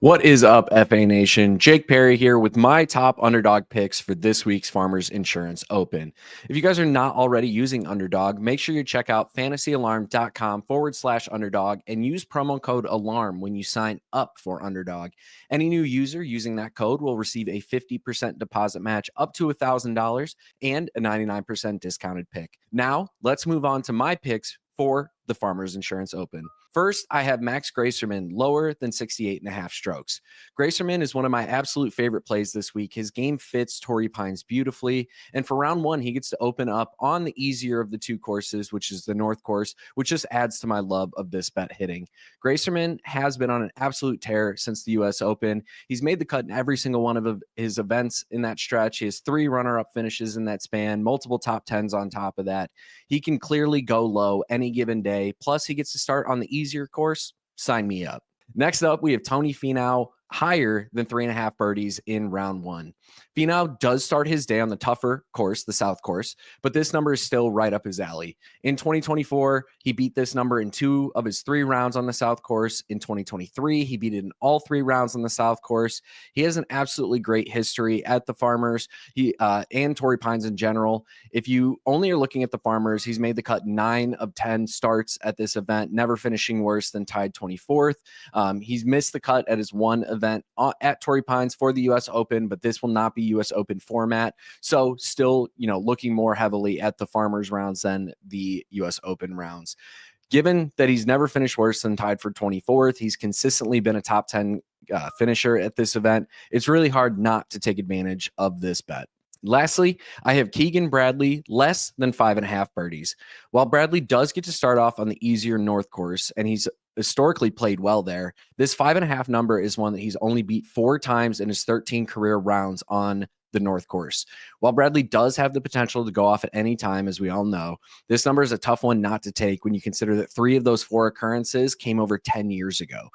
What is up, FA Nation? Jake Parry here with my top underdog picks for this week's Farmers Insurance Open. If you guys are not already using Underdog, make sure you check out fantasyalarm.com/underdog and use promo code ALARM when you sign up for Underdog. Any new user using that code will receive a 50% deposit match up to $1,000 and a 99% discounted pick. Now, let's move on to my picks for the Farmers Insurance Open. First, I have Max Gracerman lower than 68.5 strokes. Gracerman is one of my absolute favorite plays this week. His game fits Torrey Pines beautifully. And for round one, he gets to open up on the easier of the two courses, which is the North Course, which just adds to my love of this bet hitting. Gracerman has been on an absolute tear since the U.S. Open. He's made the cut in every single one of his events in that stretch. He has 3 runner-up finishes in that span, multiple top 10s on top of that. He can clearly go low any given day. Plus, he gets to start on the easier course. Sign me up. Next up, we have Tony Finau higher than 3.5 birdies in round one. Finau does start his day on the tougher course, the South Course, but this number is still right up his alley. In 2024, he beat this number in 2 of his 3 rounds on the South Course. In 2023, he beat it in all 3 rounds on the South Course. He has an absolutely great history at the Farmers and Torrey Pines in general. If you only are looking at the Farmers, he's made the cut 9 of 10 starts at this event, never finishing worse than tied 24th. He's missed the cut at his one event at Torrey Pines for the U.S. Open, but this will not be U.S. Open format. So still, looking more heavily at the Farmers rounds than the U.S. Open rounds. Given that he's never finished worse than tied for 24th, he's consistently been a top 10 finisher at this event. It's really hard not to take advantage of this bet. Lastly, I have Keegan Bradley less than 5.5 birdies. While Bradley does get to start off on the easier North Course, and he's historically played well there, this 5.5 number is one that he's only beat 4 times in his 13 career rounds on the North Course. While Bradley does have the potential to go off at any time, as we all know, this number is a tough one not to take when you consider that 3 of those 4 occurrences came over 10 years ago.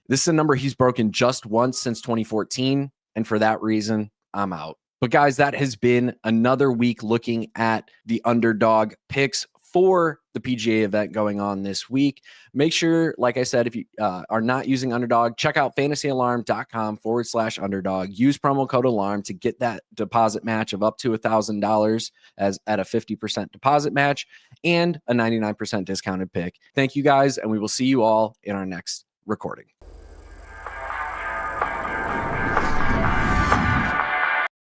This is a number he's broken just once since 2014, and for that reason, I'm out. But guys, that has been another week looking at the underdog picks for the PGA event going on this week. Make sure, like I said, if you are not using Underdog, check out fantasyalarm.com/underdog. Use promo code ALARM to get that deposit match of up to $1,000 as at a 50% deposit match and a 99% discounted pick. Thank you guys, and we will see you all in our next recording.